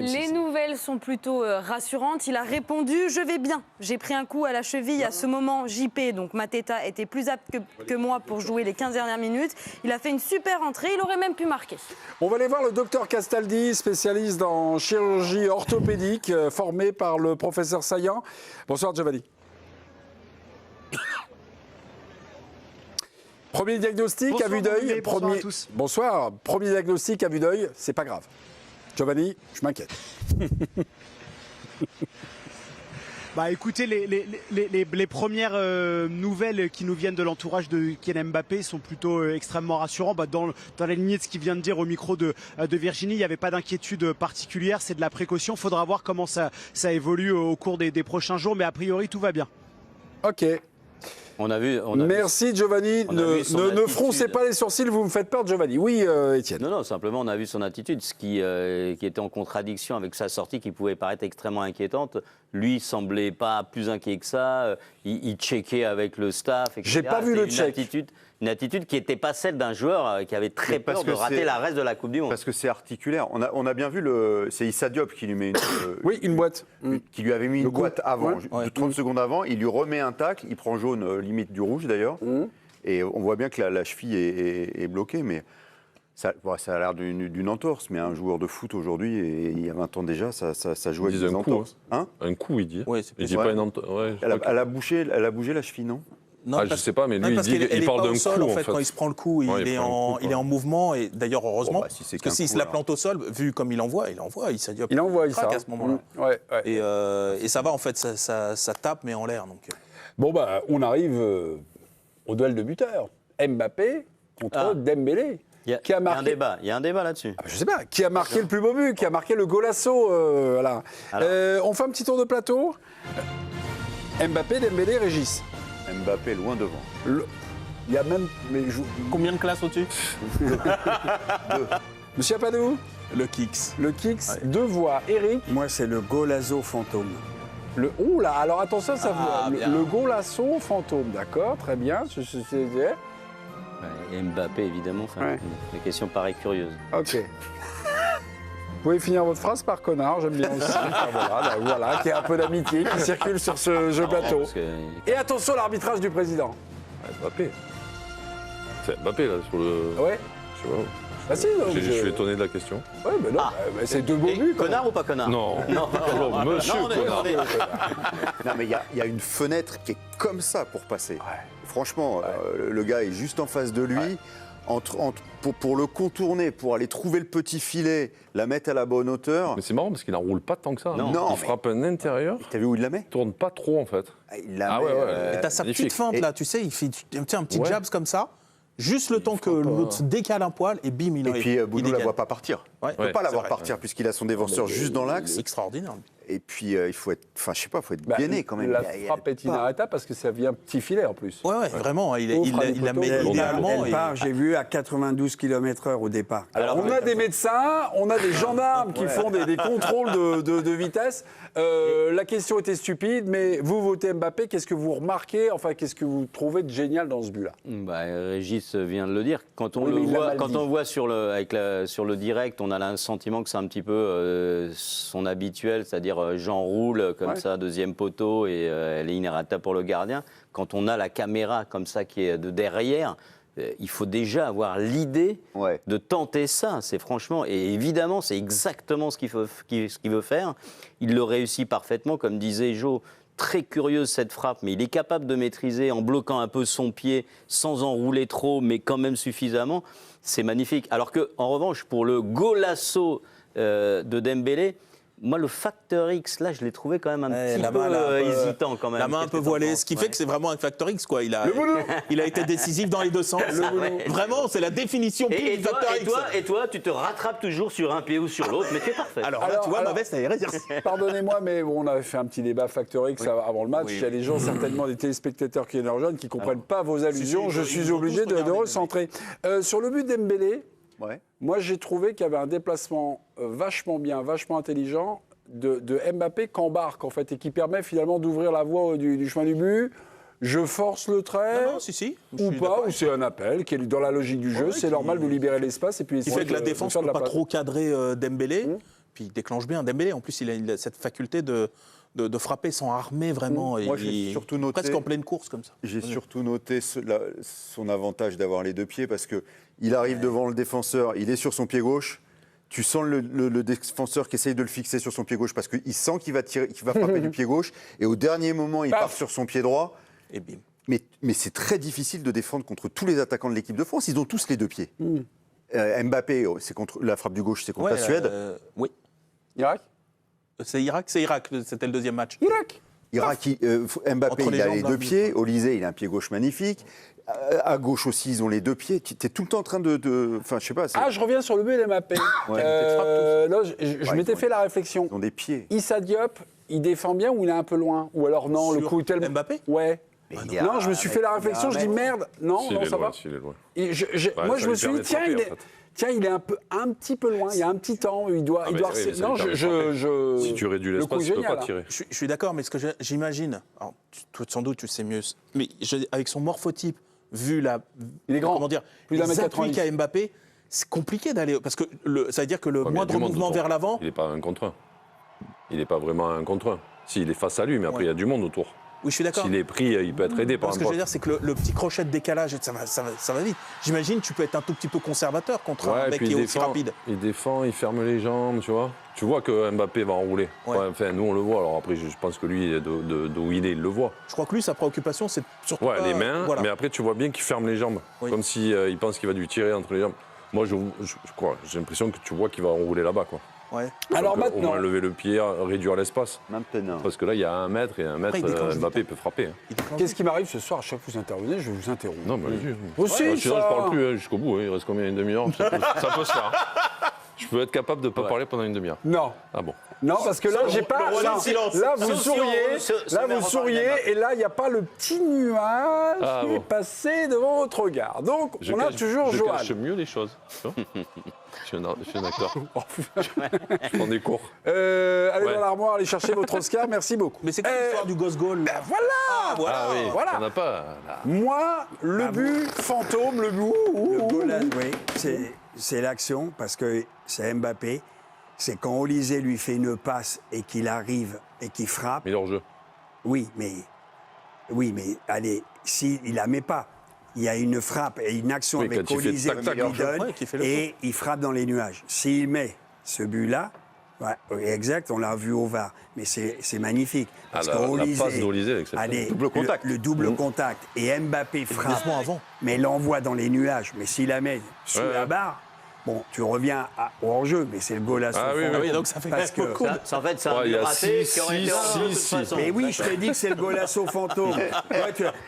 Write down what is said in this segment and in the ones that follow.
Les nouvelles sont plutôt rassurantes. Il a répondu « Je vais bien. J'ai pris un coup à la cheville. À ce moment, JP, donc Mateta, était plus apte que moi pour jouer les 15 dernières minutes. Il a fait une super entrée. Il aurait même pu marquer. » On va aller voir le docteur Castaldi, spécialiste en chirurgie orthopédique, formé par le professeur Saillant. Bonsoir Giovanni. Premier diagnostic bonsoir, à vue d'œil. bonsoir à tous. Bonsoir. Premier diagnostic à vue d'œil, c'est pas grave. Giovanni, je m'inquiète. Bah écoutez, les premières nouvelles qui nous viennent de l'entourage de Kylian Mbappé sont plutôt extrêmement rassurantes. Bah, dans la lignée de ce qu'il vient de dire au micro de Virginie, il n'y avait pas d'inquiétude particulière, c'est de la précaution. Il faudra voir comment ça évolue au cours des prochains jours, mais a priori tout va bien. Ok. Merci Giovanni. Ne froncez pas les sourcils, vous me faites peur Giovanni. Oui, Étienne. Non, simplement on a vu son attitude, ce qui était en contradiction avec sa sortie qui pouvait paraître extrêmement inquiétante. Lui semblait pas plus inquiet que ça, il checkait avec le staff, etc. J'ai pas vu le check. Une attitude qui n'était pas celle d'un joueur qui avait très peur de rater la reste de la Coupe du Monde. Parce que c'est articulaire. On a bien vu, c'est Issa Diop qui lui met une boîte. Qui lui avait mis une boîte avant, 30 secondes avant. Il lui remet un tacle, il prend jaune, limite du rouge d'ailleurs. Et on voit bien que la cheville est bloquée, mais ça a l'air d'une entorse. Mais un joueur de foot aujourd'hui, et il y a 20 ans déjà, ça joue avec des entorses. Un coup, il dit. Ouais, il dit pas une entorse. Ouais, elle a bougé la cheville, non? Non, je sais pas, mais lui, il parle d'un coup. En fait, quand il se prend le coup, il est en mouvement. Et d'ailleurs, heureusement, parce que s'il se la plante au sol, vu comme il envoie, Issa Diop. Il envoie Issa à ce moment-là. Et ça va, en fait, ça tape, mais en l'air. Bon, bah, on arrive au duel de buteurs. Mbappé contre Dembélé. Il y a un débat là-dessus. Je sais pas. Qui a marqué le plus beau but? Qui a marqué le golasso voilà. On fait un petit tour de plateau. Mbappé, Dembélé, Régis. Mbappé loin devant. Il y a même. Combien de classes au-dessus? Monsieur Apadou? Le Kix. Le Kix, deux voix. Eric? Moi, c'est le Golazo fantôme. Ouh là, alors attention, le Golasso fantôme, d'accord, très bien. Et Mbappé, évidemment, des questions pareilles curieuses. Ok. Vous pouvez finir votre phrase par connard, j'aime bien aussi. voilà, qu'il y ait un peu d'amitié qui circule sur ce jeu plateau. Et attention, l'arbitrage du président. Mbappé. C'est Mbappé, là, sur le... Ouais. Je sais pas. Bah si, je suis étonné de la question. Ouais, mais non, c'est deux beaux buts. Connard ou pas connard? Non. Monsieur connard. Non, mais il y a une fenêtre qui est comme ça pour passer. Franchement, le gars est juste en face de lui. Pour le contourner, pour aller trouver le petit filet, la mettre à la bonne hauteur. Mais c'est marrant parce qu'il n'enroule pas tant que ça. Non, il frappe un intérieur. T'as vu où il la met? Il tourne pas trop en fait. Il la met. Et t'as sa petite feinte là, tu sais, il fait un petit jabs comme ça. Juste le temps que l'autre se décale un poil et bim, il Et puis Bounou ne la voit pas partir. Il ne peut pas la voir partir puisqu'il a son défenseur juste dans l'axe. Extraordinaire. Et puis il faut être, enfin je sais pas, il faut être bien né quand même. La frappe est inarrêtable parce que ça vient petit filet en plus. Ouais, vraiment, il la met idéalement. Elle part, j'ai vu, à 92 km/h au départ. Alors on a des médecins, on a des gendarmes qui font des contrôles de vitesse. La question était stupide, mais vous votez Mbappé, qu'est-ce que vous remarquez, enfin qu'est-ce que vous trouvez de génial dans ce but-là? Régis vient de le dire. Quand on le voit sur le direct, on a le sentiment que c'est un petit peu son habituel, c'est-à-dire Jean roule comme ça, deuxième poteau, et elle est inarrêtable pour le gardien. Quand on a la caméra comme ça qui est de derrière, il faut déjà avoir l'idée de tenter ça. C'est franchement, et évidemment, c'est exactement ce qu'il veut faire. Il le réussit parfaitement, comme disait Jo. Très curieuse cette frappe, mais il est capable de maîtriser en bloquant un peu son pied, sans enrouler trop, mais quand même suffisamment. C'est magnifique. Alors que, en revanche, pour le golasso de Dembélé, moi, le facteur X, là, je l'ai trouvé quand même un petit peu hésitant. Quand même. La main un peu voilée, ce qui fait que c'est vraiment un facteur X, quoi. Il a été décisif dans les deux sens. Vraiment, c'est la définition pure du facteur X. Et toi, tu te rattrapes toujours sur un pied ou sur l'autre, mais tu es parfait. Alors là, tu vois, ma veste, elle est réservée. Pardonnez-moi, mais on avait fait un petit débat facteur X avant le match. Il y a des gens, certainement des téléspectateurs qui nous rejoignent, qui ne comprennent pas vos allusions. Je suis obligé de recentrer. Sur le but d'Embélé, moi, j'ai trouvé qu'il y avait un déplacement vachement bien, vachement intelligent de Mbappé qu'embarque, en fait, et qui permet finalement d'ouvrir la voie du chemin du but. Je force le trait, ou pas, ou c'est un appel qui est dans la logique du jeu. C'est normal de libérer l'espace. Et puis qui fait que la défense ne peut pas trop cadrer Dembélé. Puis il déclenche bien. Dembélé, en plus, il a cette faculté de frapper sans armer vraiment. Moi, j'ai surtout noté, presque en pleine course comme ça. J'ai surtout noté son avantage d'avoir les deux pieds parce qu'il arrive devant le défenseur, il est sur son pied gauche. Tu sens le défenseur qui essaye de le fixer sur son pied gauche parce qu'il sent qu'il va frapper du pied gauche. Et au dernier moment, il part sur son pied droit. Et bim. Mais c'est très difficile de défendre contre tous les attaquants de l'équipe de France. Ils ont tous les deux pieds. Mbappé, c'est contre la frappe du gauche, c'est contre la Suède. Oui. Irak. C'est Irak, c'était le deuxième match. Mbappé, Entre les il a jambes, les là, deux pieds. Olysée, il a un pied gauche magnifique. À gauche aussi, ils ont les deux pieds. Tu es tout le temps en train Enfin, je sais pas. Ah, je reviens sur le but d'Mbappé. Là, je m'étais fait la réflexion. Ils ont des pieds. Issa Diop, il défend bien ou il est un peu loin? Ou alors non, le coup est tellement... Mbappé? Ouais. Non, je me suis fait la réflexion, je dis merde. Non, S'il non, est ça loin, va. s'il est loin. Moi, ça je me lui suis dit, permet de frapper, en fait. tiens, il est un petit peu loin, il y a un petit temps, il doit... Ah, mais oui, mais ça non, lui permet de frapper. Si tu réduis le coup l'espace, tu peux génial, pas hein. tirer. Je suis d'accord, mais ce que j'imagine, alors, toi sans doute tu sais mieux, mais avec son morphotype, vu il est grand, comment dire, plus d'un les mètre appuis 90. qu'a Mbappé, c'est compliqué d'aller, parce que ça veut dire que le Ouais, mais moindre du monde mouvement autour. vers l'avant, Il n'est pas un contre un. Il n'est pas vraiment un contre un. Si, il est face à lui, mais après, il y a du monde autour. oui je suis d'accord. S'il est pris, il peut être aidé par Ce un que je veux pote. dire, c'est que le petit crochet de décalage, ça va vite. J'imagine tu peux être un tout petit peu conservateur contre un Ouais, mec puis qui il est aussi défend, rapide. il défend, il ferme les jambes, tu vois. Tu vois que Mbappé va enrouler. Ouais. Ouais, enfin, nous, on le voit. Alors après, je pense que lui, d'où il est, il le voit. Je crois que lui, sa préoccupation, c'est surtout Ouais, pas- les mains, voilà. mais après, tu vois bien qu'il ferme les jambes. Oui. Comme s'il il pense qu'il va lui tirer entre les jambes. Moi, je crois, j'ai l'impression que tu vois qu'il va enrouler là-bas, quoi. Ouais. Alors Donc, Au maintenant, moins lever le pied, réduire l'espace. Maintenant. Parce que là, il y a 1 mètre et 1 mètre, il déclenche Mbappé peut frapper. Hein. Il déclenche. qu'est-ce qui m'arrive ce soir? À chaque fois que vous intervenez, je vais vous interrompre. Non, mais allez-y. Aussi, Ouais, sinon, ça. je parle plus hein, jusqu'au bout. Hein. Il reste combien? Une demi-heure? Ça peut se faire. Je peux être capable de ne pas parler pendant une demi-heure. Non. Ah bon? Non, parce que là, j'ai pas. roi Là, du silence. là, vous Sauf si souriez. on se Là, met à vous reparler souriez. d'Mbappé. Et là, il n'y a pas le petit nuage Ah qui est bon. passé devant votre regard. Donc, on a toujours je Johan. cache mieux les choses. Tu vois je suis un acteur. Je prends des cours. Allez Ouais. dans l'armoire, allez chercher votre Oscar. Merci beaucoup. Mais c'est quoi l'histoire du gosse goal là Voilà. Ah oui, Voilà. on n'a pas... là. Moi, le but fantôme, le but. Le goal, oui, c'est l'action parce que c'est Mbappé. C'est quand Olysée lui fait une passe et qu'il arrive et qu'il frappe. Mais hors-jeu. Oui, mais allez, s'il la met pas, il y a une frappe et une action Oui, avec quand il fait Olysée tac, qui tac, lui hors-jeu. donne Ouais, qui fait le et il frappe dans les nuages. S'il met ce but-là, ouais, oui, exact, on l'a vu au VAR, mais c'est magnifique. Parce Ah, la qu'Olysée, passe d'Olysée, elle est exceptionnelle. allez, Double contact. le double contact et Mbappé frappe, mouvement avant. mais l'envoie dans les nuages. Mais s'il la met sous Ouais, la ouais. barre, bon, tu reviens au hors-jeu, mais c'est le goal à son Ah oui, fond. oui, oui, donc ça fait Parce quand même que- beaucoup. En fait, c'est un Ouais, il y but a raté six, qui aurait été hors-jeu de toute six. façon. Mais oui, je te dis que c'est le golasso fantôme.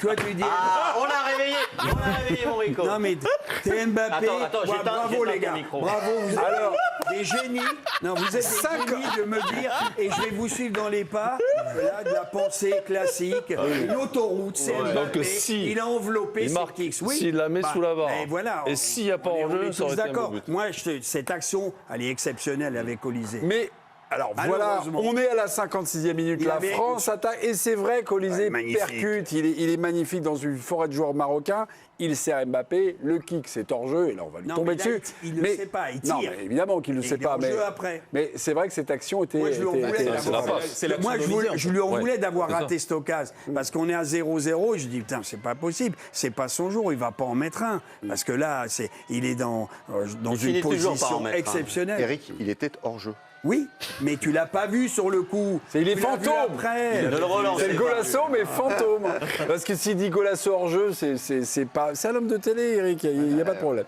toi, tu dis. Ah, on l'a réveillé, mon Rico. Non, mais t'es Mbappé. Attends, Ouais, j'éteins bravo, ton les gars. micro. Bravo, vous êtes Alors, des génies. Non, vous êtes des génies de me dire, et je vais vous suivre dans les pas, là, de la pensée classique, une autoroute, c'est Mbappé. Donc, si il a enveloppé il ses marque, kicks. Oui. s'il la met sous la barre. Et voilà. Et s'il n'y a pas on est hors-jeu, ça aurait tous été un d'accord. beau but. Moi, cette action, elle est exceptionnelle avec Olysée. mais. Alors voilà, Malheureusement. on est à la 56e minute. Il La avait- France attaque. Et c'est vrai qu'Olysée Ouais, magnifique. percute. Il est magnifique dans une forêt de joueurs marocains. Il sert Mbappé. Le kick, c'est hors jeu. Et là, on va lui Non, tomber mais là, dessus. il le sait pas, il Non, tire. mais évidemment qu'il ne le Et sait il est pas. en jeu après. Mais c'est vrai que cette action était. Moi, je lui en voulais c'est d'avoir- la passe. C'est l'action Moi, d'Olysée, je lui en Ouais. voulais d'avoir C'est ça. raté cette occasion. Parce qu'on est à 0-0. Je dis, putain, c'est pas possible. C'est pas son jour. Il va pas en mettre un. Parce que là, il est dans une finit toujours par en position mettre un. exceptionnelle. Eric, il était hors jeu. Oui, mais tu l'as pas vu sur le coup. Il est Tu l'as vu fantôme. après. Ne le relance C'est le pas. Golasso, mais fantôme. Parce que s'il dit Golasso hors jeu, c'est un homme de télé, Eric. Il n'y a pas de problème.